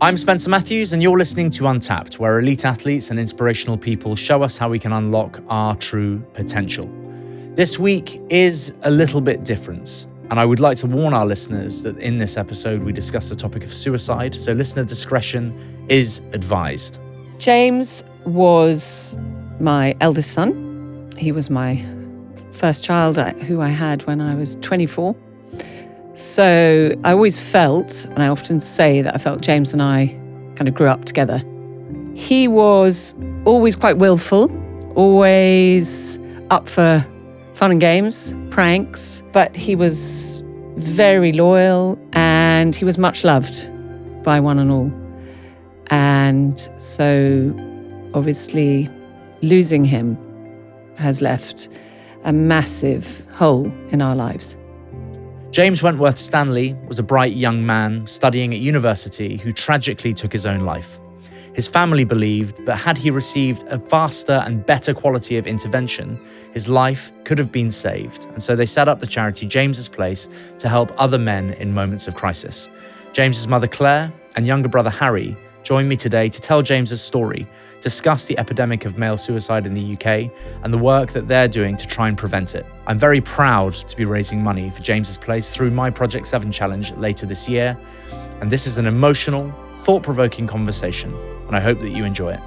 I'm Spencer Matthews, and you're listening to Untapped, where elite athletes and inspirational people show us how we can unlock our true potential. This week is a little bit different, and I would like to warn our listeners that in this episode we discuss the topic of suicide, so listener discretion is advised. James was my eldest son. He was my first child who I had when I was 24. So I always felt, and I often say that I felt James and I kind of grew up together. He was always quite willful, always up for fun and games, pranks, but he was very loyal and he was much loved by one and all. And so obviously losing him has left a massive hole in our lives. James Wentworth Stanley was a bright young man studying at university who tragically took his own life. His family believed that had he received a faster and better quality of intervention, his life could have been saved. And so they set up the charity James's Place to help other men in moments of crisis. James's mother Claire and younger brother Harry join me today to tell James's story, discuss the epidemic of male suicide in the UK and the work that they're doing to try and prevent it. I'm very proud to be raising money for James's Place through my Project 7 challenge later this year. And this is an emotional, thought-provoking conversation, and I hope that you enjoy it.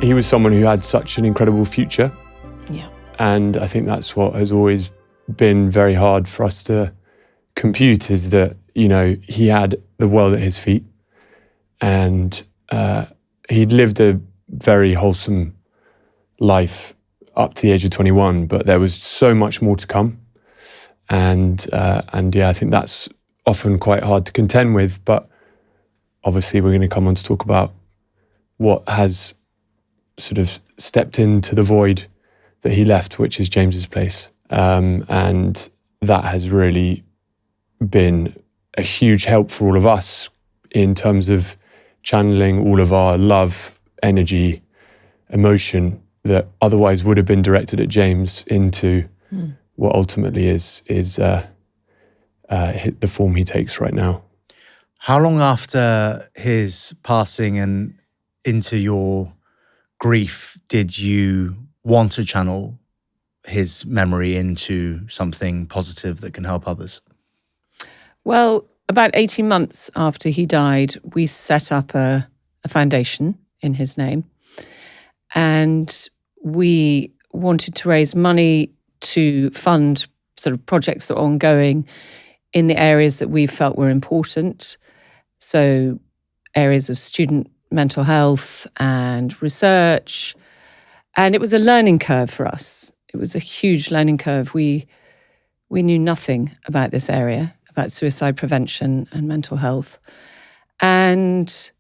He was someone who had such an incredible future. Yeah. And I think that's what has always been very hard for us to compute, is that, you know, he had the world at his feet. And he'd lived a very wholesome life up to the age of 21, but there was so much more to come. And yeah, I think that's often quite hard to contend with, but obviously we're going to come on to talk about what has sort of stepped into the void that he left, which is James's Place. And that has really been a huge help for all of us in terms of channeling all of our love, energy, emotion that otherwise would have been directed at James into what ultimately is the form he takes right now. How long after his passing and into your grief did you want to channel his memory into something positive that can help others? Well, about 18 months after he died, we set up a foundation in his name. And we wanted to raise money to fund sort of projects that are ongoing in the areas that we felt were important. So areas of student mental health and research. And it was a learning curve for us. It was a huge learning curve. We knew nothing about this area, about suicide prevention and mental health. And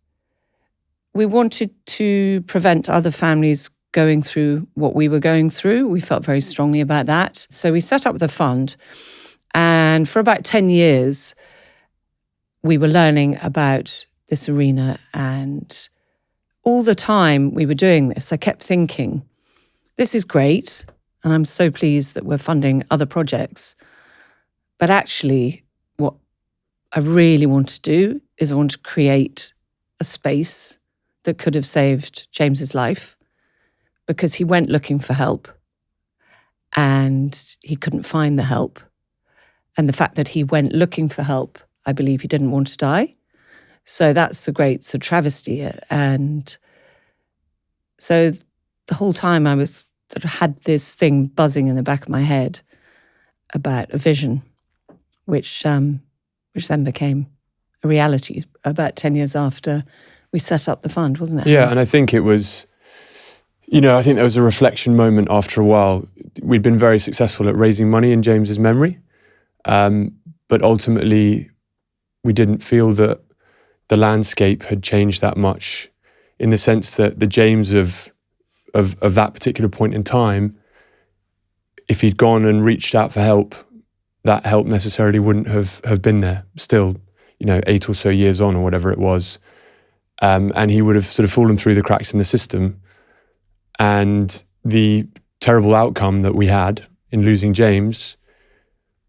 we wanted to prevent other families going through what we were going through. We felt very strongly about that. So we set up the fund. And for about 10 years, we were learning about this arena. And all the time we were doing this, I kept thinking, this is great. And I'm so pleased that we're funding other projects. But actually, what I really want to do is I want to create a space that could have saved James's life, because he went looking for help and he couldn't find the help. And the fact that he went looking for help, I believe he didn't want to die. So that's the great travesty. And so the whole time I was sort of had this thing buzzing in the back of my head about a vision, which then became a reality about 10 years after we set up the fund, wasn't it? Yeah, and I think it was, I think there was a reflection moment after a while. We'd been very successful at raising money in James's memory, but ultimately we didn't feel that the landscape had changed that much, in the sense that the James of that particular point in time, if he'd gone and reached out for help, that help necessarily wouldn't have been there still, 8 or so years on or whatever it was. And he would have sort of fallen through the cracks in the system. And the terrible outcome that we had in losing James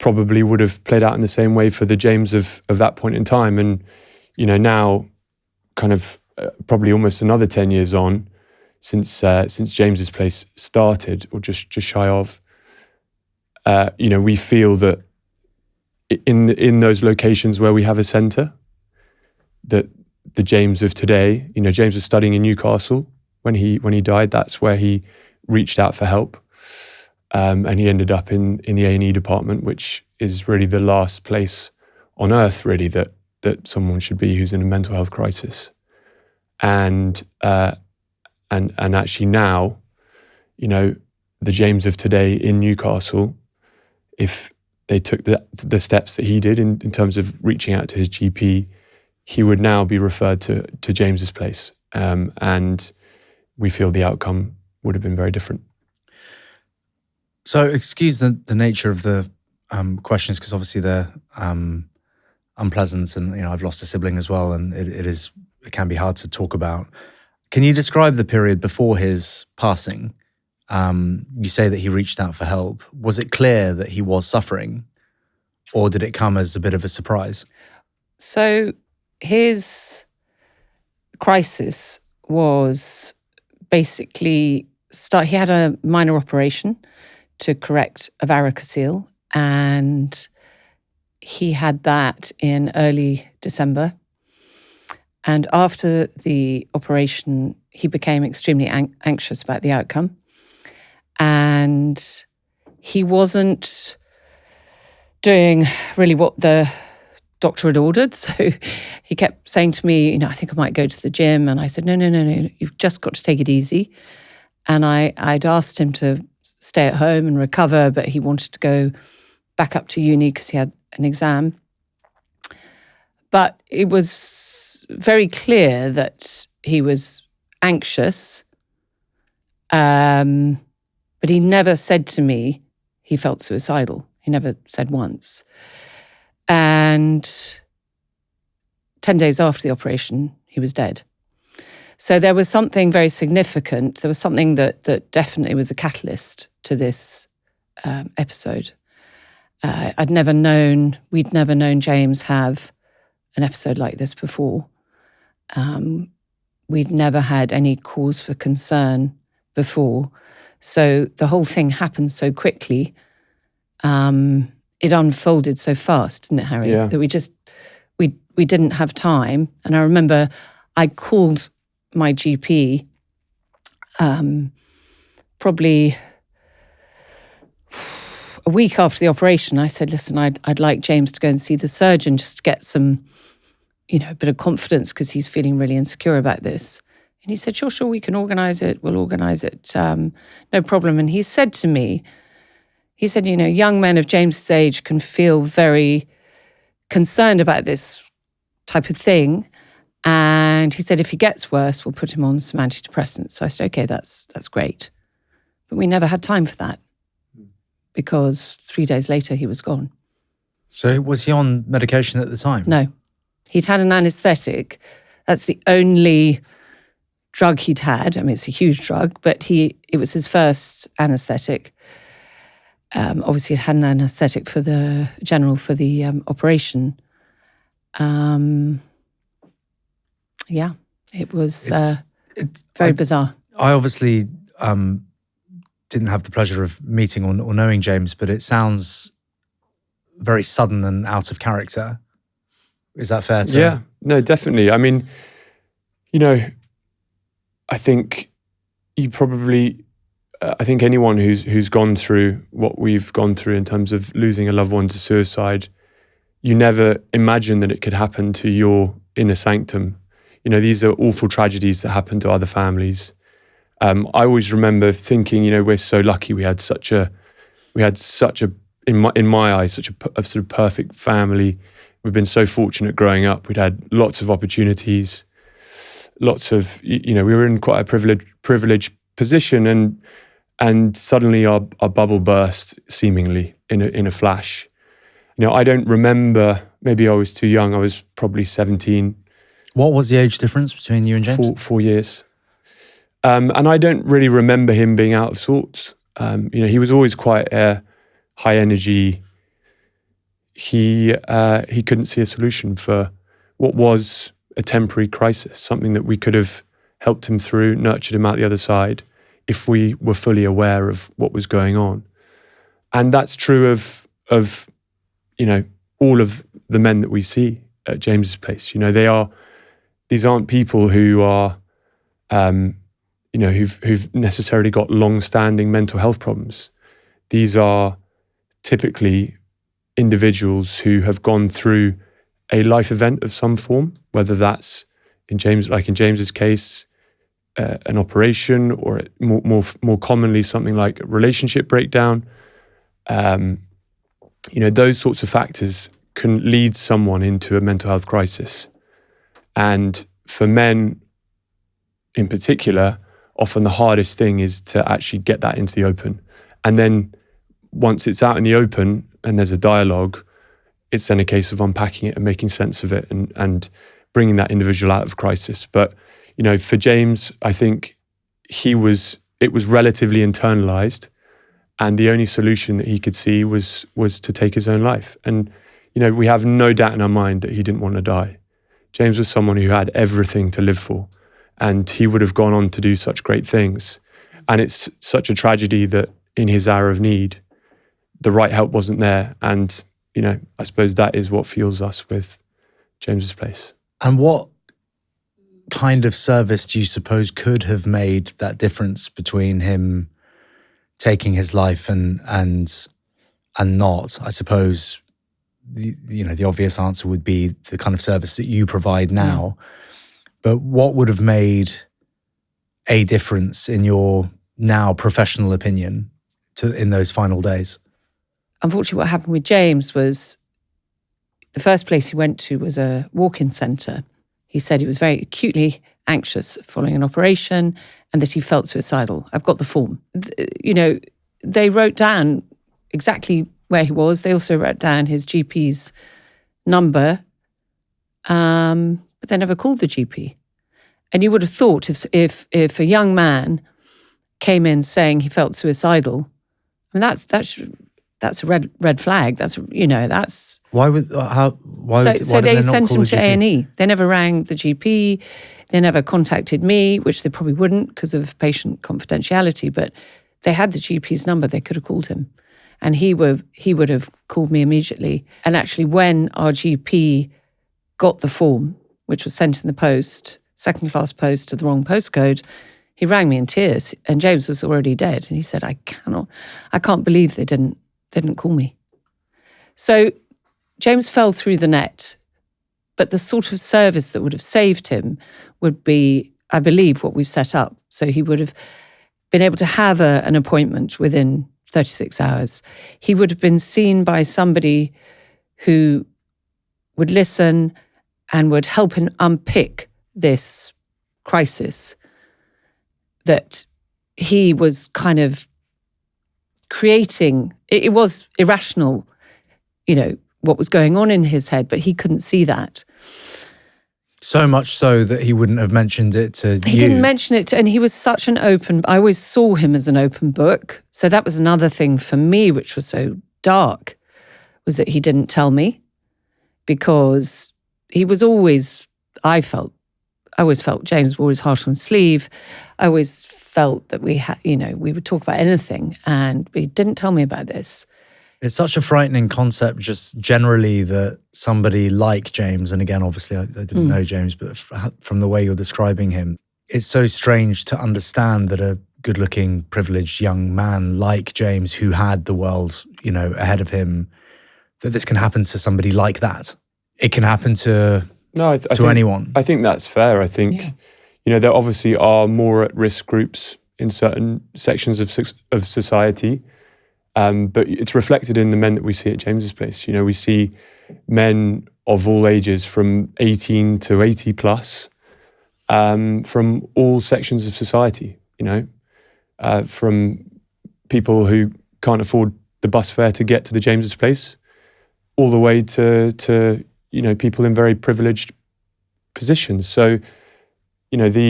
probably would have played out in the same way for the James of that point in time. And, now kind of probably almost another 10 years on since James's place started, or just shy of, we feel that in those locations where we have a centre, that the James of today, James was studying in Newcastle when he died. That's where he reached out for help. And he ended up in the A&E department, which is really the last place on earth, really, that someone should be who's in a mental health crisis. And actually now, the James of today in Newcastle, if they took the steps that he did in terms of reaching out to his GP, he would now be referred to James's place. And we feel the outcome would have been very different. So excuse the nature of the questions, because obviously they're unpleasant, and I've lost a sibling as well, and it can be hard to talk about. Can you describe the period before his passing? You say that he reached out for help. Was it clear that he was suffering, or did it come as a bit of a surprise? So his crisis was basically he had a minor operation to correct a varicocele, and he had that in early December. And after the operation, he became extremely anxious about the outcome. And he wasn't doing really what the doctor had ordered. So he kept saying to me, I think I might go to the gym. And I said, no, you've just got to take it easy. And I'd asked him to stay at home and recover, but he wanted to go back up to uni because he had an exam. But it was very clear that he was anxious. But he never said to me he felt suicidal. He never said once. And 10 days after the operation, he was dead. So there was something very significant. There was something that definitely was a catalyst to this episode. We'd never known James have an episode like this before. We'd never had any cause for concern before. So the whole thing happened so quickly. It unfolded so fast, didn't it, Harry? Yeah. That we didn't have time. And I remember I called my GP probably a week after the operation. I said, listen, I'd like James to go and see the surgeon just to get some, a bit of confidence, because he's feeling really insecure about this. And he said, sure, we can organise it. We'll organise it. No problem. And he said to me, young men of James's age can feel very concerned about this type of thing. And he said, if he gets worse, we'll put him on some antidepressants. So I said, okay, that's great. But we never had time for that, because 3 days later he was gone. So was he on medication at the time? No. He'd had an anaesthetic. That's the only drug he'd had. I mean, it's a huge drug, but it was his first anaesthetic. Obviously, he'd had an anaesthetic for the operation. It was very bizarre. I obviously didn't have the pleasure of meeting or knowing James, but it sounds very sudden and out of character. Is that fair to? Yeah, no, definitely. I mean, I think you probably, I think anyone who's gone through what we've gone through in terms of losing a loved one to suicide, you never imagine that it could happen to your inner sanctum. These are awful tragedies that happen to other families. I always remember thinking, we're so lucky we had such a, in my eyes, such a sort of perfect family. We've been so fortunate growing up. We'd had lots of opportunities, lots of, we were in quite a privileged position, and suddenly our bubble burst seemingly in a flash. I don't remember, maybe I was too young. I was probably 17. What was the age difference between you and James? 4 years. And I don't really remember him being out of sorts. He was always quite a high energy, he couldn't see a solution for what was a temporary crisis, something that we could have helped him through, nurtured him out the other side, if we were fully aware of what was going on. And that's true of all of the men that we see at James's Place. These aren't people who are who've necessarily got long-standing mental health problems. These are typically individuals who have gone through a life event of some form, whether that's in James's case, an operation, or more commonly something like a relationship breakdown. Those sorts of factors can lead someone into a mental health crisis. And for men in particular, often the hardest thing is to actually get that into the open. And then once it's out in the open and there's a dialogue, it's then a case of unpacking it and making sense of it and bringing that individual out of crisis. But, for James, I think it was relatively internalized, and the only solution that he could see was to take his own life. And, we have no doubt in our mind that he didn't want to die. James was someone who had everything to live for, and he would have gone on to do such great things. And it's such a tragedy that in his hour of need, the right help wasn't there. And, I suppose that is what fuels us with James's Place. And what kind of service do you suppose could have made that difference between him taking his life and not? I suppose the obvious answer would be the kind of service that you provide now. But what would have made a difference in your now professional opinion in those final days? Unfortunately, what happened with James was the first place he went to was a walk-in centre. He said he was very acutely anxious following an operation and that he felt suicidal. I've got the form. They wrote down exactly where he was. They also wrote down his GP's number, but they never called the GP. And you would have thought if a young man came in saying he felt suicidal, I mean that's a red flag. That's. Why would they sent him to A&E. They never rang the GP. They never contacted me, which they probably wouldn't because of patient confidentiality. But they had the GP's number. They could have called him, and he would have called me immediately. And actually, when our GP got the form, which was sent in the post, second-class post to the wrong postcode, he rang me in tears. And James was already dead. And he said, I can't believe they didn't call me. So James fell through the net, but the sort of service that would have saved him would be, I believe, what we've set up. So he would have been able to have an appointment within 36 hours. He would have been seen by somebody who would listen and would help him unpick this crisis that he was kind of creating. It was irrational, what was going on in his head, but he couldn't see that. So much so that he wouldn't have mentioned it to you. He didn't mention it, and he was such an I always saw him as an open book. So that was another thing for me, which was so dark, was that he didn't tell me, because he was always, I always felt James was always harsh on his sleeve. I always felt that we would talk about anything, but he didn't tell me about this. It's such a frightening concept, just generally, that somebody like James, and again, obviously I didn't know James, but from the way you're describing him, it's so strange to understand that a good-looking, privileged young man like James, who had the world, ahead of him, that this can happen to somebody like that. It can happen to anyone. I think that's fair. I think, there obviously are more at-risk groups in certain sections of society, but it's reflected in the men that we see at James's Place. We see men of all ages, from 18 to 80 plus, from all sections of society, from people who can't afford the bus fare to get to the James's Place, all the way to people in very privileged positions. So, there's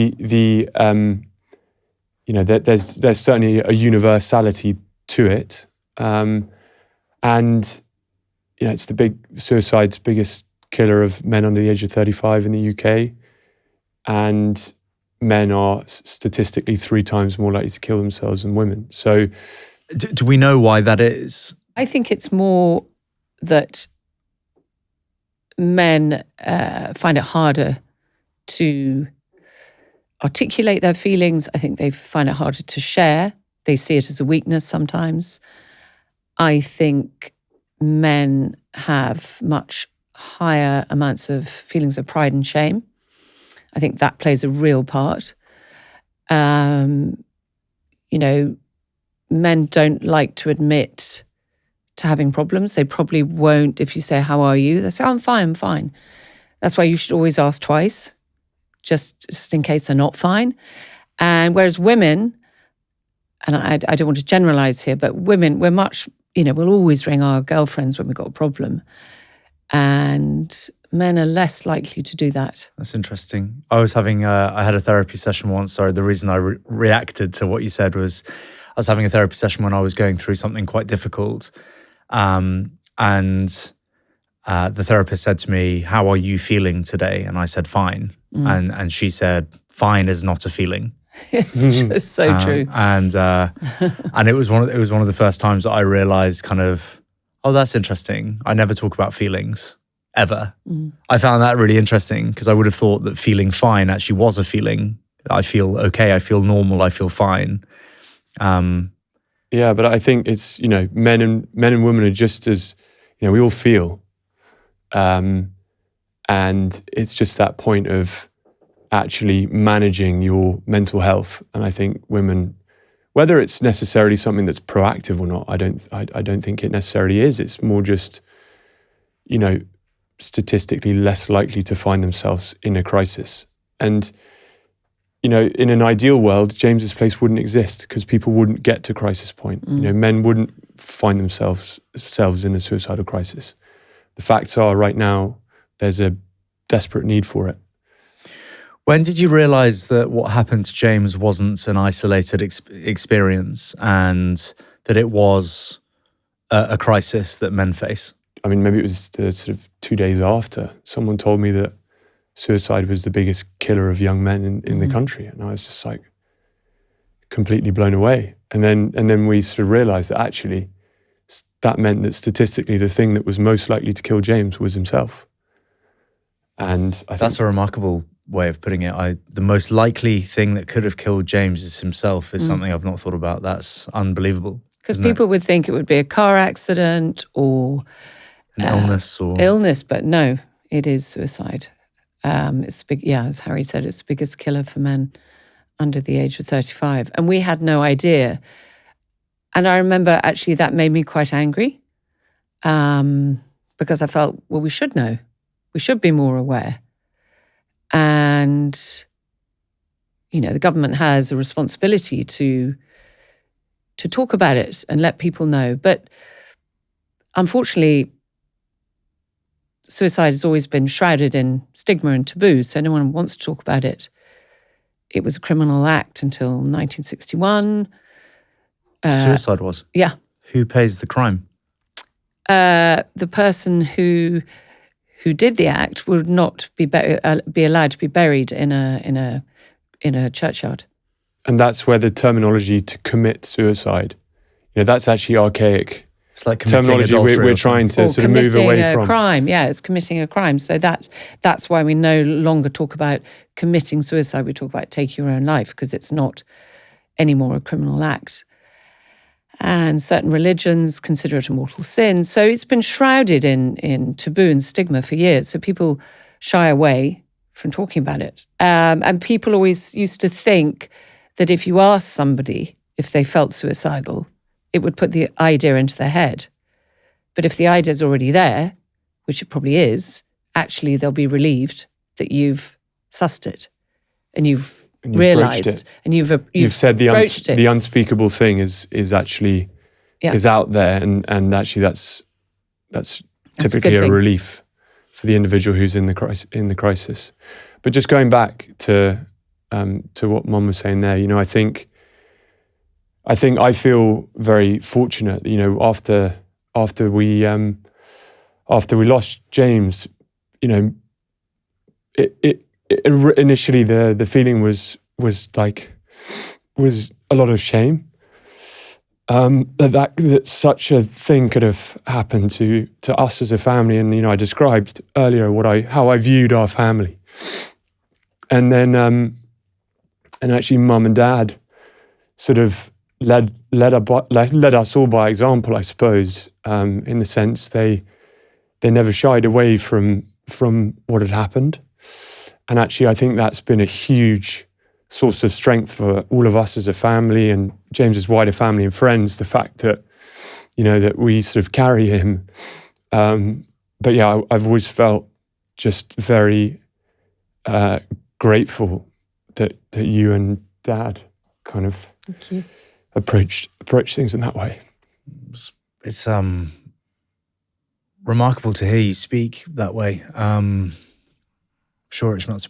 certainly a universality to it. And, it's suicide's biggest killer of men under the age of 35 in the UK, and men are statistically 3 times more likely to kill themselves than women. So, do we know why that is? I think it's more that men find it harder to articulate their feelings. I think they find it harder to share. They see it as a weakness sometimes. I think men have much higher amounts of feelings of pride and shame. I think that plays a real part. Men don't like to admit to having problems. They probably won't. If you say, "How are you?" They say, "I'm fine, I'm fine." That's why you should always ask twice, just in case they're not fine. And whereas women, and I don't want to generalize here, but women, we're much, we'll always ring our girlfriends when we've got a problem. And men are less likely to do that. That's interesting. I had a therapy session once. Sorry, the reason I reacted to what you said was I was having a therapy session when I was going through something quite difficult. And the therapist said to me, "How are you feeling today?" And I said, "Fine." And she said, "Fine is not a feeling." It's just so true. And it was one of the first times that I realized kind of, oh, that's interesting. I never talk about feelings ever. I found that really interesting because I would have thought that feeling fine actually was a feeling. I feel okay. I feel normal. I feel fine. Yeah, but I think it's, men and women are just as, we all feel. And it's just that point of actually managing your mental health. And I think women, whether it's necessarily something that's proactive or not, I don't think it necessarily is. It's more just, statistically less likely to find themselves in a crisis. And, in an ideal world, James's place wouldn't exist because people wouldn't get to crisis point. Men wouldn't find themselves in a suicidal crisis. The facts are right now, there's a desperate need for it. When did you realize that what happened to James wasn't an isolated experience and that it was a crisis that men face? I mean, maybe it was the sort of 2 days after someone told me that suicide was the biggest killer of young men in the country. And I was just like completely blown away. And then we sort of realized that actually that meant that statistically the thing that was most likely to kill James was himself. And I think that's a remarkable way of putting it. The most likely thing that could have killed James is himself is something I've not thought about. That's unbelievable. Because people would think it would be a car accident or an illness but no, it is suicide. It's big, as Harry said, it's the biggest killer for men under the age of 35. And we had no idea. And I remember actually that made me quite angry because I felt, well, we should know. We should be more aware. And, the government has a responsibility to talk about it and let people know. But unfortunately, suicide has always been shrouded in stigma and taboo, so no one wants to talk about it. It was a criminal act until 1961. Suicide was? Yeah. Who pays the crime? The person who did the act would not be allowed to be buried in a churchyard. And that's where the terminology to commit suicide, that's actually archaic. It's like committing terminology we're trying to sort of move away from. Committing a crime, it's committing a crime. So that's why we no longer talk about committing suicide. We talk about taking your own life because it's not anymore a criminal act. And certain religions consider it a mortal sin. So it's been shrouded in taboo and stigma for years. So people shy away from talking about it. And people always used to think that if you asked somebody if they felt suicidal, it would put the idea into their head. But if the idea is already there, which it probably is, actually they'll be relieved that you've sussed it and you've realised and you've said the the unspeakable thing is actually is out there, and actually that's typically a relief for the individual who's in the crisis. But just going back to what Mum was saying there, I think I feel very fortunate, after we after we lost James, you know, initially the feeling was a lot of shame. That such a thing could have happened to us as a family, and you know, I described earlier how I viewed our family, and then and actually, Mum and Dad sort of led us all by example, I suppose, in the sense they never shied away from what had happened, and actually, I think that's been a huge source of strength for all of us as a family and James's wider family and friends, the fact that, you know, that we sort of carry him. But yeah, I've always felt just very grateful that you and Dad kind of approached things in that way. It's remarkable to hear you speak that way. Sure, it's much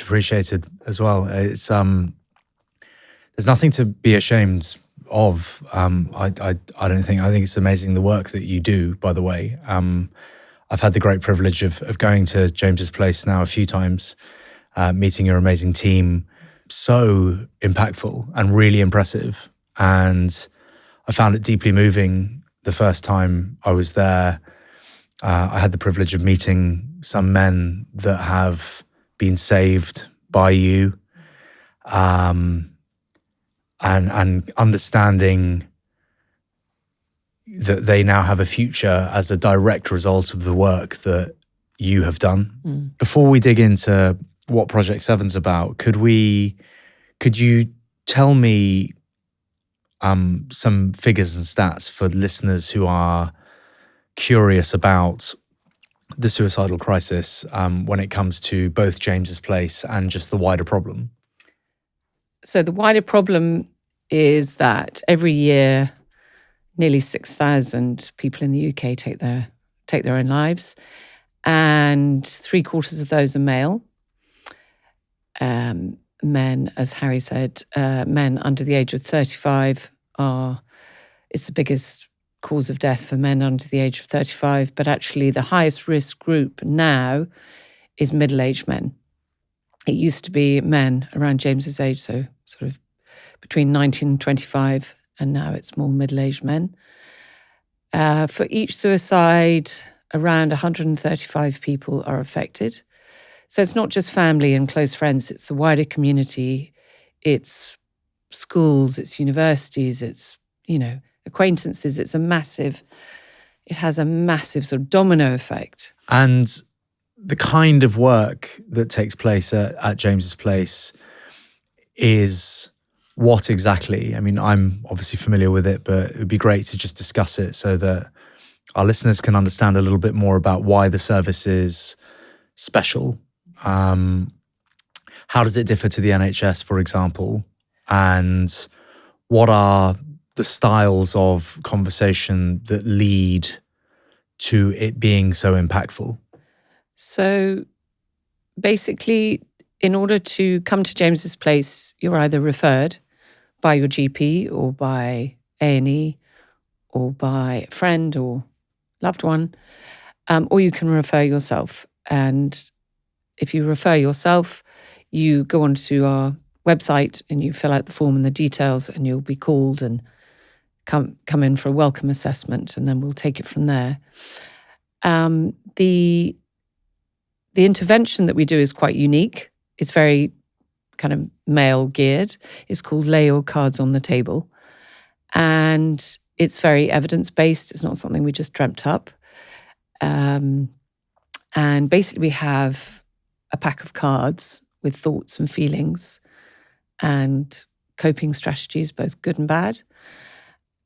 appreciated as well. It's there's nothing to be ashamed of. I don't think. I think it's amazing the work that you do. By the way, I've had the great privilege of going to James's place now a few times, meeting your amazing team. So impactful and really impressive, and I found it deeply moving the first time I was there. I had the privilege of meeting some men that have been saved by you, and understanding that they now have a future as a direct result of the work that you have done. Before we dig into what Project 7's about, could you tell me some figures and stats for listeners who are curious about the suicidal crisis when it comes to both James's place and just the wider problem? So the wider problem is that every year, nearly 6,000 people in the UK take their own lives, and 3/4 of those are male. Men, as Harry said, men under the age of 35 is the biggest cause of death for men under the age of 35, but actually the highest risk group now is middle-aged men. It used to be men around James's age, so sort of between 19 and 25, and now it's more middle-aged men. For each suicide, around 135 people are affected. So it's not just family and close friends, it's the wider community, it's schools, it's universities, it's, you know, acquaintances. It has a massive sort of domino effect. And the kind of work that takes place at James's place is what exactly? I mean, I'm obviously familiar with it, but it would be great to just discuss it so that our listeners can understand a little bit more about why the service is special. How does it differ to the NHS, for example? And what are the styles of conversation that lead to it being so impactful? So basically, in order to come to James's place, you're either referred by your GP or by A&E or by a friend or loved one, or you can refer yourself. And if you refer yourself, you go onto our website and you fill out the form and the details, and you'll be called and come in for a welcome assessment, and then we'll take it from there. The intervention that we do is quite unique. It's very kind of male geared. It's called Lay Your Cards on the Table. And it's very evidence-based. It's not something we just dreamt up. And basically we have a pack of cards with thoughts and feelings and coping strategies, both good and bad.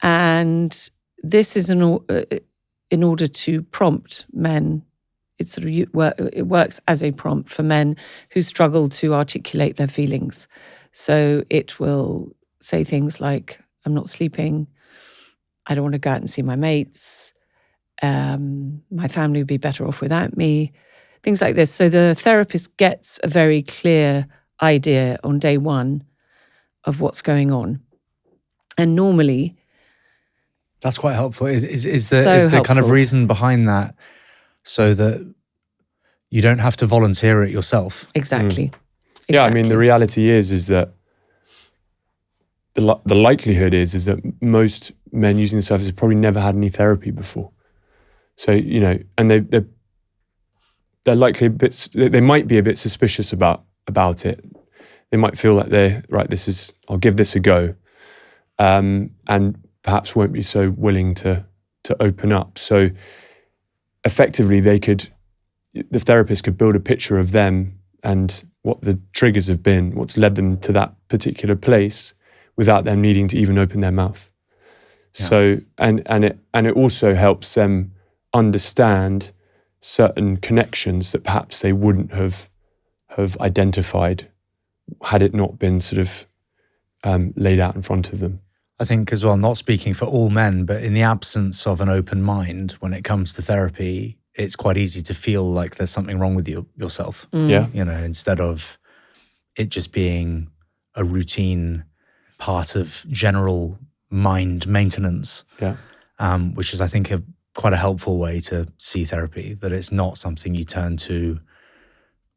And this is in order to prompt men. It works as a prompt for men who struggle to articulate their feelings. So it will say things like, I'm not sleeping, I don't want to go out and see my mates, my family would be better off without me, things like this. So the therapist gets a very clear idea on day one of what's going on. And normally... That's quite helpful. Is the kind of reason behind that so that you don't have to volunteer it yourself. Exactly. Yeah, I mean, the reality is that the likelihood is that most men using the service have probably never had any therapy before. So, you know, and they're likely they might be a bit suspicious about it. They might feel like I'll give this a go, and perhaps won't be so willing to open up. So effectively, the therapist could build a picture of them and what the triggers have been, what's led them to that particular place, without them needing to even open their mouth. Yeah. So and it also helps them understand certain connections that perhaps they wouldn't have identified had it not been sort of laid out in front of them. I think as well, not speaking for all men, but in the absence of an open mind when it comes to therapy, it's quite easy to feel like there's something wrong with yourself. Yeah. You know, instead of it just being a routine part of general mind maintenance, which is, I think, quite a helpful way to see therapy, that it's not something you turn to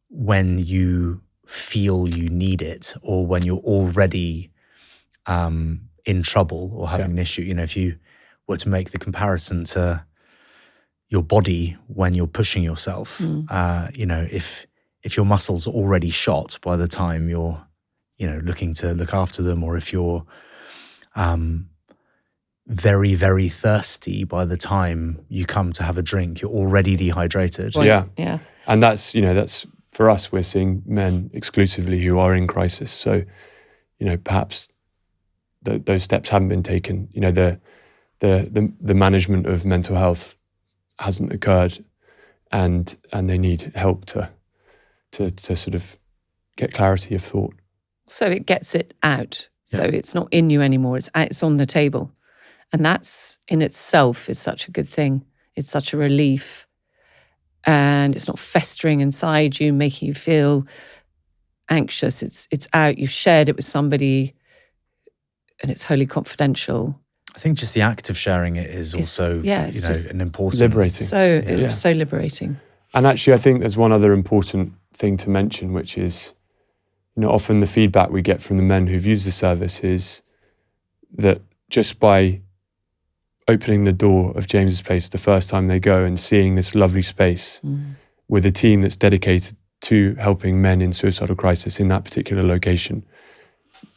when you feel you need it or when you're already in trouble or having an issue. You know, if you were to make the comparison to your body when you're pushing yourself, you know, if your muscles are already shot by the time you're, you know, looking to look after them, or if you're very, very thirsty by the time you come to have a drink, you're already dehydrated. Well, yeah. And that's for us, we're seeing men exclusively who are in crisis. So, you know, perhaps those steps haven't been taken. You know, the management of mental health hasn't occurred, and they need help to sort of get clarity of thought. So it gets it out. So it's not in you anymore. It's on the table. And that's in itself is such a good thing. It's such a relief. And it's not festering inside you, making you feel anxious. It's out. You've shared it with somebody and it's wholly confidential. I think just the act of sharing it is also, an important... Liberating. So liberating. And actually, I think there's one other important thing to mention, which is, you know, often the feedback we get from the men who've used the service is that just by opening the door of James's place the first time they go and seeing this lovely space with a team that's dedicated to helping men in suicidal crisis in that particular location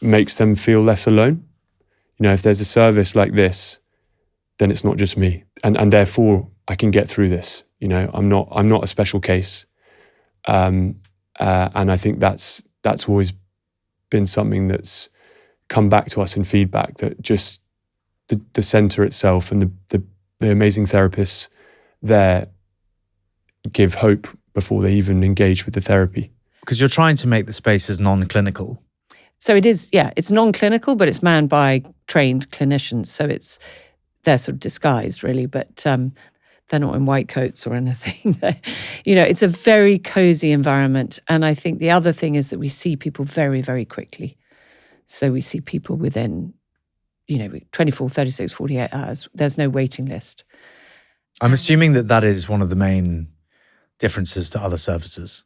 makes them feel less alone. You know, if there's a service like this, then it's not just me, and therefore I can get through this. You know, I'm not a special case, and I think that's always been something that's come back to us in feedback, that just the centre itself and the amazing therapists there give hope before they even engage with the therapy. Because you're trying to make the spaces non-clinical. So it is, it's non-clinical, but it's manned by trained clinicians. So they're sort of disguised, really, but they're not in white coats or anything. You know, it's a very cozy environment. And I think the other thing is that we see people very, very quickly. So we see people within, 24, 36, 48 hours. There's no waiting list. I'm assuming that is one of the main differences to other services.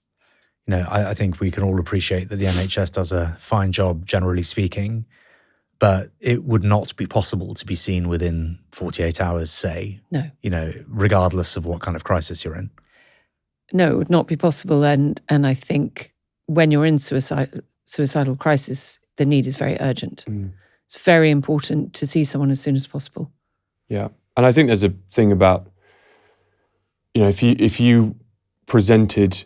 You know, I think we can all appreciate that the NHS does a fine job, generally speaking, but it would not be possible to be seen within 48 hours, say, no. You know, regardless of what kind of crisis you're in. No, it would not be possible. And I think when you're in suicidal crisis, the need is very urgent. It's very important to see someone as soon as possible. Yeah. And I think there's a thing about, if you presented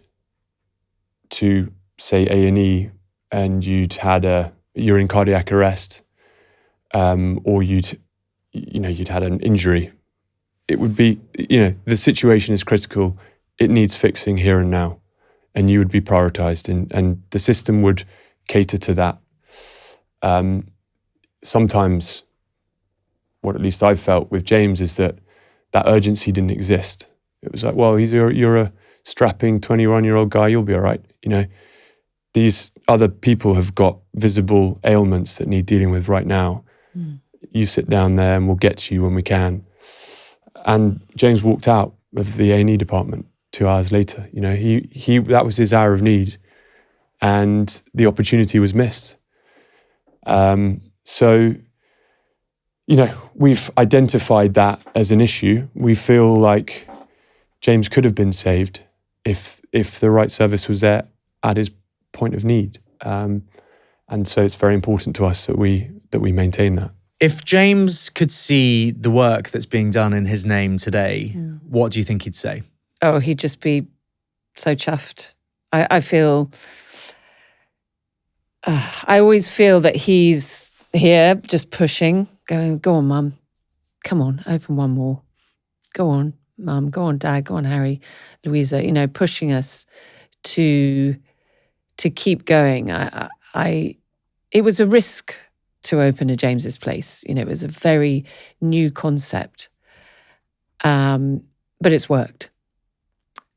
to, say, A&E and you'd you're in cardiac arrest, or you'd had an injury, it would be, the situation is critical. It needs fixing here and now, and you would be prioritized, and the system would cater to that. Sometimes, what at least I've felt with James is that urgency didn't exist. It was like, well, you're a strapping 21-year-old guy, you'll be all right. These other people have got visible ailments that need dealing with right now. You sit down there and we'll get to you when we can. And James walked out of the A&E department 2 hours later. You know, he that was his hour of need, and the opportunity was missed. So, you know, we've identified that as an issue. We feel like James could have been saved if the right service was there at his point of need. And so it's very important to us that we maintain that. If James could see the work that's being done in his name today, what do you think he'd say? Oh, he'd just be so chuffed. I feel, I always feel that he's here just pushing, going, go on, Mum, come on, open one more. Go on, Mum, go on, Dad, go on, Harry, Louisa, you know, pushing us to keep going. It was a risk to open a James's Place. You know, it was a very new concept, but it's worked.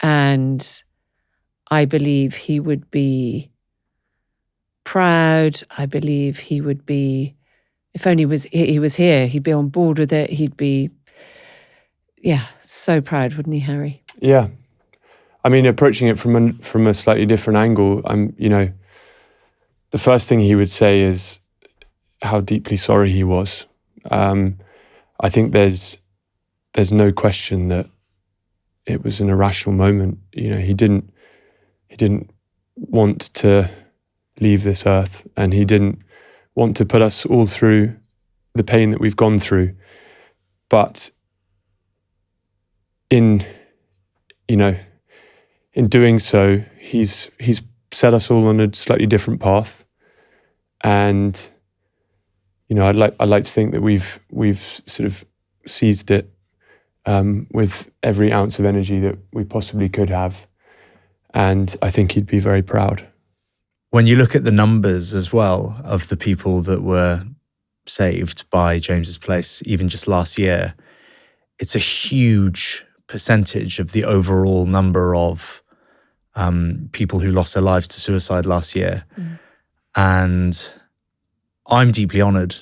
And I believe he would be proud. I believe he would be, if only he was here, he'd be on board with it. He'd be, so proud, wouldn't he, Harry? Yeah. I mean, approaching it from a slightly different angle, the first thing he would say is how deeply sorry he was. I think there's no question that it was an irrational moment. You know, he didn't want to leave this earth, and he didn't want to put us all through the pain that we've gone through. But in doing so, he's set us all on a slightly different path, and I'd like to think that we've sort of seized it with every ounce of energy that we possibly could have, and I think he'd be very proud. When you look at the numbers as well of the people that were saved by James's Place, even just last year, it's a huge percentage of the overall number of people who lost their lives to suicide last year. And I'm deeply honoured,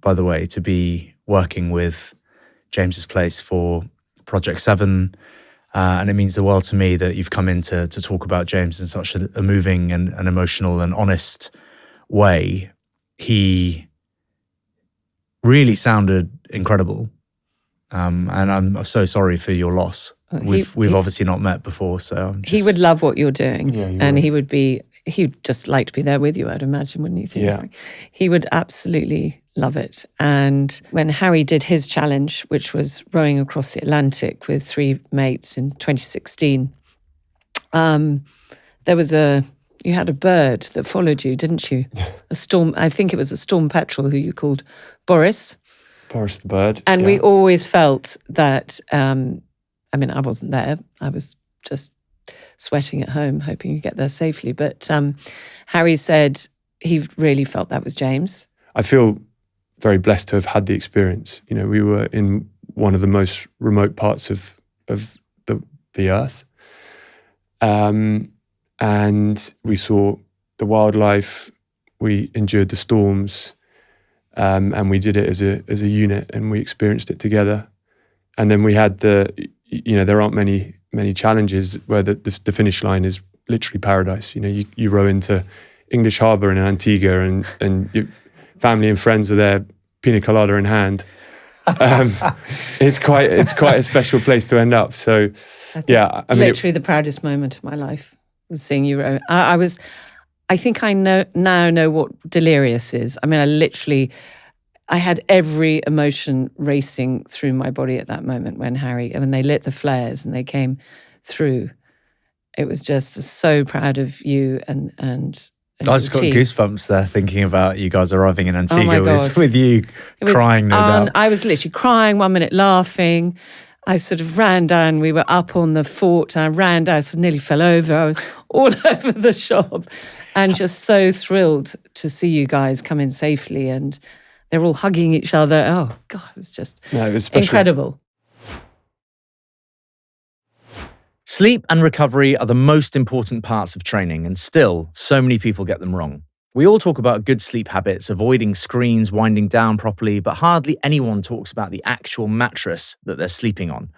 by the way, to be working with James's Place for Project 7. And it means the world to me that you've come in to talk about James in such a moving and emotional and honest way. He really sounded incredible. And I'm so sorry for your loss. We've obviously not met before, so he would love what you're doing, and would. he'd just like to be there with you, I'd imagine, wouldn't you think? Yeah. Harry? He would absolutely love it. And when Harry did his challenge, which was rowing across the Atlantic with 3 mates in 2016, you had a bird that followed you, didn't you? A storm, I think it was a storm petrel who you called Boris. Boris the bird. And we always felt that, I wasn't there. I was just sweating at home, hoping you get there safely. But Harry said he really felt that was James. I feel very blessed to have had the experience. You know, we were in one of the most remote parts of the earth. And we saw the wildlife, we endured the storms, and we did it as a unit, and we experienced it together. And then we had there aren't many challenges where the finish line is literally paradise. You know, you row into English Harbour in Antigua, and your family and friends are there, pina colada in hand. It's quite a special place to end up. So, literally the proudest moment of my life was seeing you row. I think I now know what delirious is. I mean, I had every emotion racing through my body at that moment when they lit the flares and they came through. It was just so proud of you and I just got goosebumps there thinking about you guys arriving in Antigua with you it crying, no doubt. I was literally crying, 1 minute laughing. I sort of ran down. We were up on the fort. I ran down, sort of nearly fell over. I was all over the shop and just so thrilled to see you guys come in safely, and they're all hugging each other. Oh, God, it was just incredible. Sleep and recovery are the most important parts of training, and still, so many people get them wrong. We all talk about good sleep habits, avoiding screens, winding down properly, but hardly anyone talks about the actual mattress that they're sleeping on.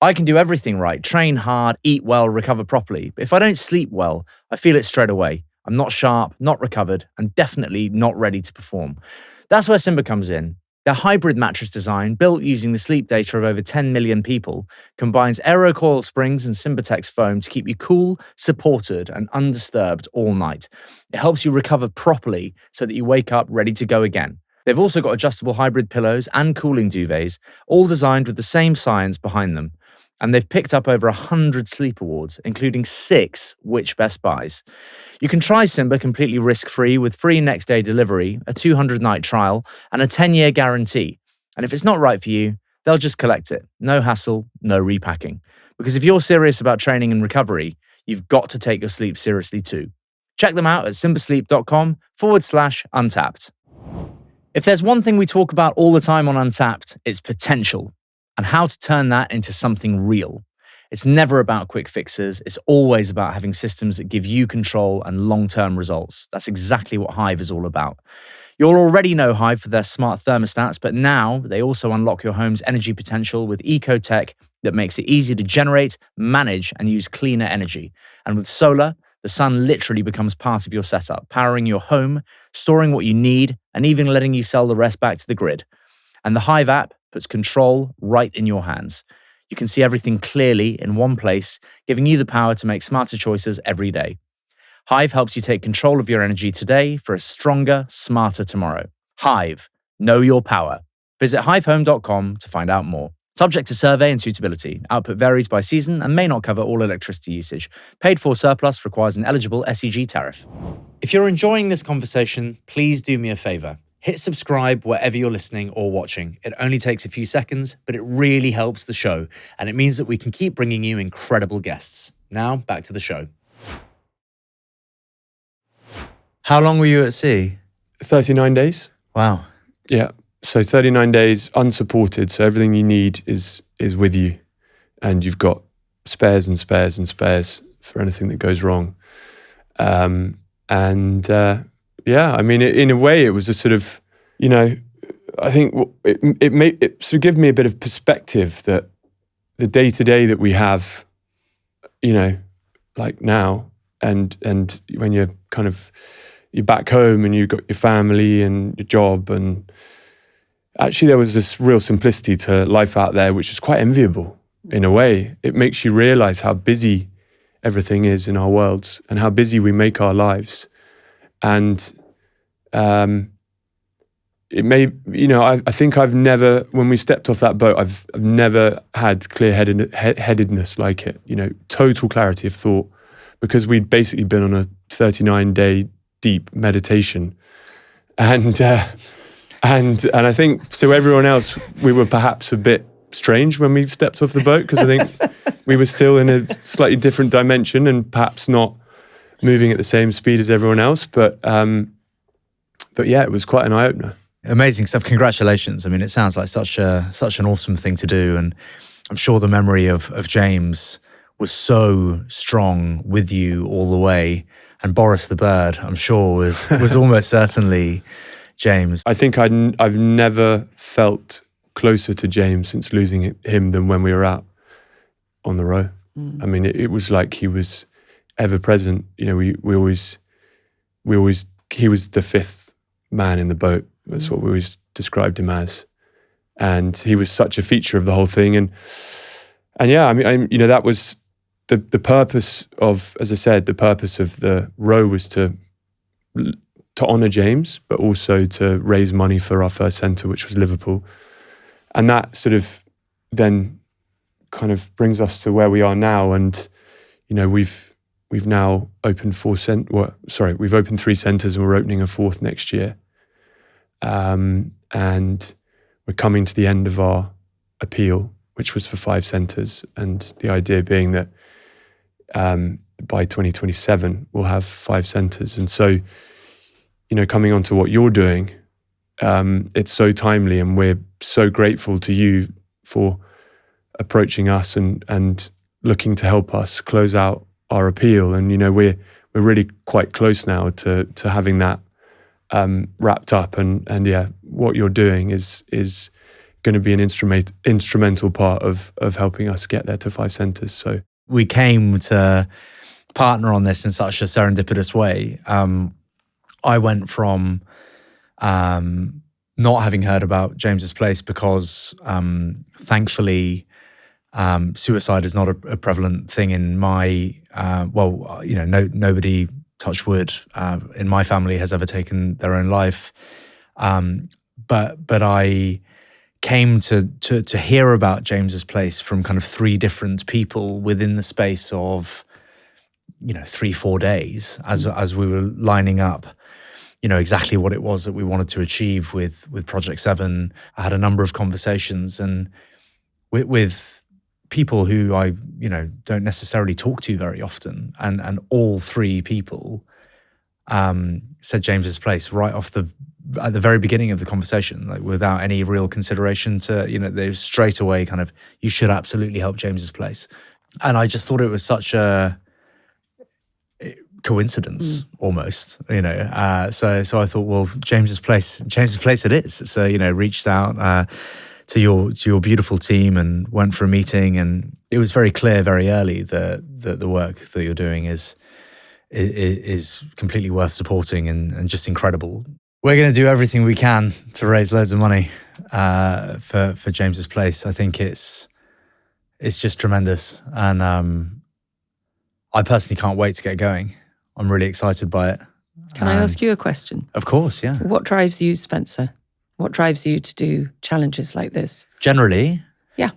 I can do everything right, train hard, eat well, recover properly. But if I don't sleep well, I feel it straight away. I'm not sharp, not recovered, and definitely not ready to perform. That's where Simba comes in. Their hybrid mattress design, built using the sleep data of over 10 million people, combines AeroCoil springs and Simbatex foam to keep you cool, supported, and undisturbed all night. It helps you recover properly so that you wake up ready to go again. They've also got adjustable hybrid pillows and cooling duvets, all designed with the same science behind them. And they've picked up over 100 sleep awards, including 6 Which Best Buys. You can try Simba completely risk-free with free next-day delivery, a 200-night trial, and a 10-year guarantee. And if it's not right for you, they'll just collect it. No hassle, no repacking. Because if you're serious about training and recovery, you've got to take your sleep seriously too. Check them out at simbasleep.com/untapped. If there's one thing we talk about all the time on Untapped, it's potential and how to turn that into something real. It's never about quick fixes. It's always about having systems that give you control and long-term results. That's exactly what Hive is all about. You'll already know Hive for their smart thermostats, but now they also unlock your home's energy potential with eco-tech that makes it easy to generate, manage, and use cleaner energy. And with solar, the sun literally becomes part of your setup, powering your home, storing what you need, and even letting you sell the rest back to the grid. And the Hive app puts control right in your hands. You can see everything clearly in one place, giving you the power to make smarter choices every day. Hive helps you take control of your energy today for a stronger, smarter tomorrow. Hive, know your power. Visit hivehome.com to find out more. Subject to survey and suitability. Output varies by season and may not cover all electricity usage. Paid for surplus requires an eligible SEG tariff. If you're enjoying this conversation, please do me a favor. Hit subscribe wherever you're listening or watching. It only takes a few seconds, but it really helps the show, and it means that we can keep bringing you incredible guests. Now, back to the show. How long were you at sea? 39 days. Wow. Yeah. So 39 days unsupported. So everything you need is with you, and you've got spares and spares and spares for anything that goes wrong. Yeah, I mean, in a way, it was a sort of, I think it sort of gave me a bit of perspective that the day to day that we have, like now, and when you're back home and you've got your family and your job, and actually there was this real simplicity to life out there, which is quite enviable in a way. It makes you realize how busy everything is in our worlds and how busy we make our lives. And it may, I think I've never, when we stepped off that boat, I've never had clear-headedness like it, total clarity of thought, because we'd basically been on a 39-day deep meditation. And I think, so everyone else, we were perhaps a bit strange when we stepped off the boat, because I think we were still in a slightly different dimension and perhaps not moving at the same speed as everyone else. But yeah, it was quite an eye-opener. Amazing stuff. Congratulations. I mean, it sounds like such an awesome thing to do. And I'm sure the memory of James was so strong with you all the way. And Boris the bird, I'm sure, was almost certainly James. I think I've never felt closer to James since losing him than when we were out on the row. I mean, it was like he was ever present. He was the fifth man in the boat. That's what we always described him as. And he was such a feature of the whole thing. And yeah, I mean, that was the purpose of, as I said, the purpose of the row was to honour James, but also to raise money for our first centre, which was Liverpool. And that sort of then kind of brings us to where we are now. And, we've now opened we've opened 3 centres and we're opening a 4th next year. And we're coming to the end of our appeal, which was for 5 centres. And the idea being that by 2027, we'll have 5 centres. And so, coming on to what you're doing, it's so timely, and we're so grateful to you for approaching us and looking to help us close out our appeal. And we're really quite close now to having that wrapped up. And yeah, what you're doing is going to be an instrumental part of helping us get there to 5 centres. So we came to partner on this in such a serendipitous way. I went from not having heard about James's Place because thankfully suicide is not a prevalent thing in my, nobody, touch wood, in my family has ever taken their own life. But I came to hear about James's Place from kind of 3 different people within the space of 3-4 days as we were lining up exactly what it was that we wanted to achieve with Project 7. I had a number of conversations and with people who I don't necessarily talk to very often, and all 3 people said James's Place right at the very beginning of the conversation, like without any real consideration to, they straight away kind of, you should absolutely help James's Place. And I just thought it was such a coincidence almost, so I thought, well, James's Place it is. So, reached out to your beautiful team and went for a meeting, and it was very clear very early that the work that you're doing is completely worth supporting and just incredible. We're going to do everything we can to raise loads of money for James's Place. I think it's just tremendous, and I personally can't wait to get going. I'm really excited by it. Can I ask you a question? Of course, yeah. What drives you, Spencer? What drives you to do challenges like this? Generally, yeah,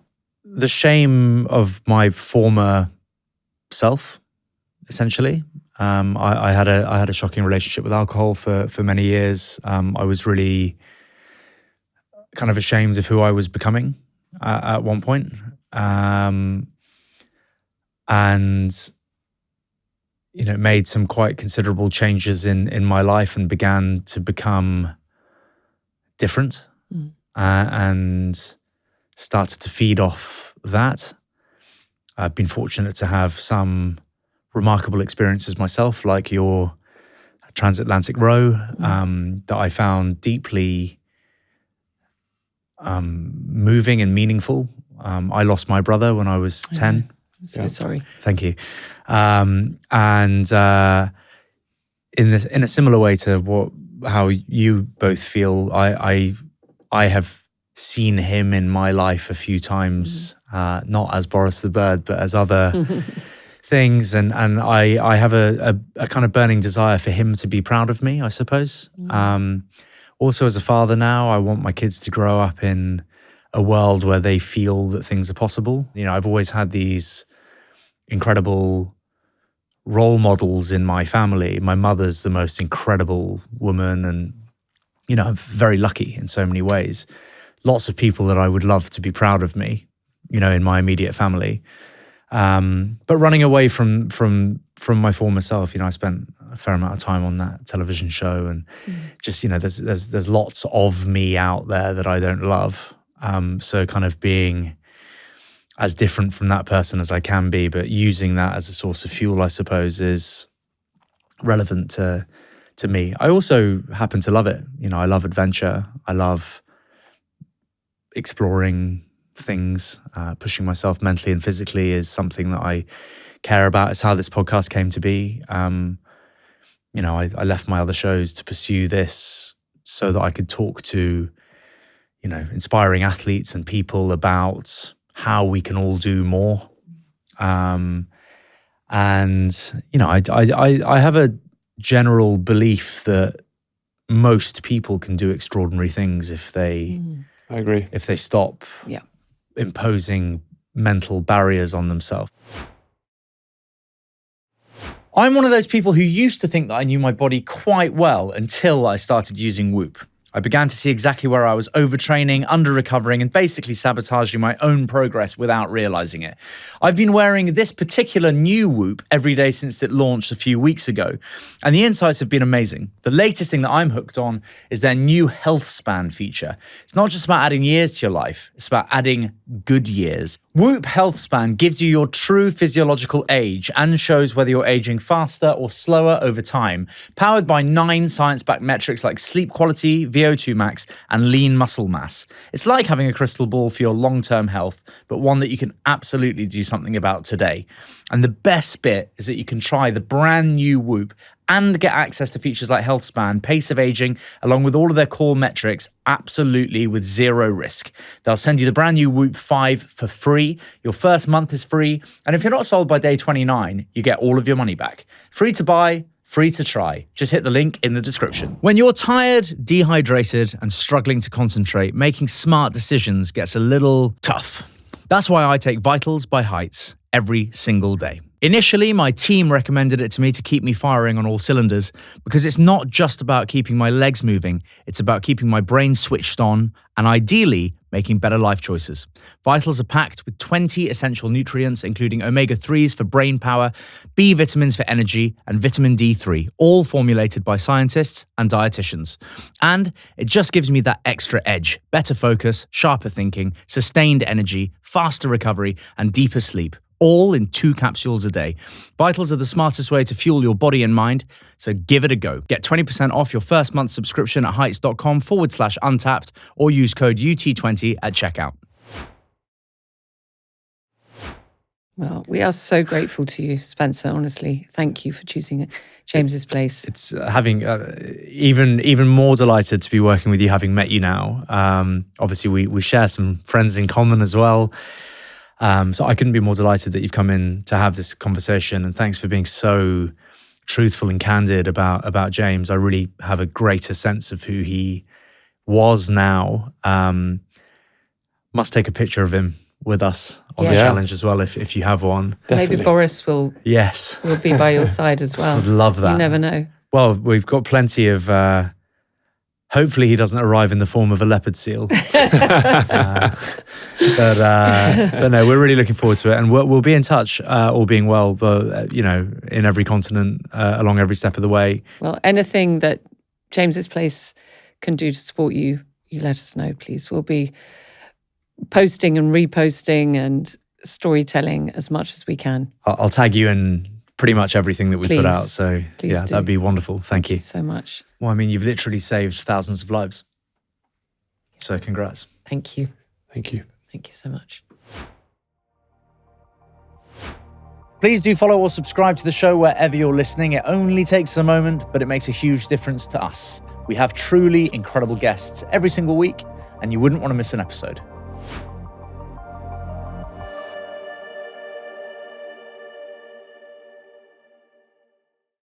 the shame of my former self, essentially. I had a shocking relationship with alcohol for many years. I was really kind of ashamed of who I was becoming at one point. And made some quite considerable changes in my life and began to become different and started to feed off that. I've been fortunate to have some remarkable experiences myself, like your transatlantic row, that I found deeply moving and meaningful. I lost my brother when I was 10. I'm so sorry. Thank you. And in a similar way to how you both feel, I have seen him in my life a few times, not as Boris the Bird, but as other things. And I have a kind of burning desire for him to be proud of me, I suppose. Also, as a father now, I want my kids to grow up in a world where they feel that things are possible. I've always had these incredible role models in my family. My mother's the most incredible woman, and I'm very lucky in so many ways. Lots of people that I would love to be proud of me, in my immediate family. But running away from my former self, I spent a fair amount of time on that television show, and just there's lots of me out there that I don't love. So kind of being as different from that person as I can be, but using that as a source of fuel, I suppose, is relevant to me. I also happen to love it. I love adventure. I love exploring things. Pushing myself mentally and physically is something that I care about. It's how this podcast came to be. I left my other shows to pursue this so that I could talk to, inspiring athletes and people about how we can all do more. I have a general belief that most people can do extraordinary things if they, I agree, if they stop imposing mental barriers on themselves. I'm one of those people who used to think that I knew my body quite well until I started using Whoop. I began to see exactly where I was overtraining, under-recovering, and basically sabotaging my own progress without realizing it. I've been wearing this particular new Whoop every day since it launched a few weeks ago, and the insights have been amazing. The latest thing that I'm hooked on is their new health span feature. It's not just about adding years to your life, it's about adding good years. Whoop Healthspan gives you your true physiological age and shows whether you're aging faster or slower over time, powered by 9 science-backed metrics like sleep quality, VO2 max, and lean muscle mass. It's like having a crystal ball for your long-term health, but one that you can absolutely do something about today. And the best bit is that you can try the brand new Whoop and get access to features like Healthspan, pace of aging, along with all of their core metrics, absolutely with zero risk. They'll send you the brand new Whoop 5 for free. Your first month is free. And if you're not sold by day 29, you get all of your money back. Free to buy, free to try. Just hit the link in the description. When you're tired, dehydrated, and struggling to concentrate, making smart decisions gets a little tough. That's why I take Vitals by Heights every single day. Initially, my team recommended it to me to keep me firing on all cylinders because it's not just about keeping my legs moving, it's about keeping my brain switched on and ideally making better life choices. Vitals are packed with 20 essential nutrients, including omega-3s for brain power, B vitamins for energy, and vitamin D3, all formulated by scientists and dietitians. And it just gives me that extra edge, better focus, sharper thinking, sustained energy, faster recovery, and deeper sleep. All in 2 capsules a day. Vitals are the smartest way to fuel your body and mind, so give it a go. Get 20% off your first month subscription at heights.com/untapped or use code UT20 at checkout. Well, we are so grateful to you, Spencer, honestly. Thank you for choosing James's Place. It's having even more delighted to be working with you, having met you now. Obviously, we share some friends in common as well. So I couldn't be more delighted that you've come in to have this conversation, and thanks for being so truthful and candid about James. I really have a greater sense of who he was now. Must take a picture of him with us on the challenge as well, if you have one. Definitely. Maybe Boris will be by your side as well. I'd love that. You never know. Well, we've got plenty of... hopefully he doesn't arrive in the form of a leopard seal. But no, we're really looking forward to it. And we'll be in touch, all being well, in every continent, along every step of the way. Well, anything that James's Place can do to support you, you let us know, please. We'll be posting and reposting and storytelling as much as we can. I'll tag you in pretty much everything that we put out. So Please do. That'd be wonderful. Thank you so much. Well, I mean, you've literally saved thousands of lives. So congrats. Thank you. Thank you. Thank you so much. Please do follow or subscribe to the show wherever you're listening. It only takes a moment, but it makes a huge difference to us. We have truly incredible guests every single week, and you wouldn't want to miss an episode.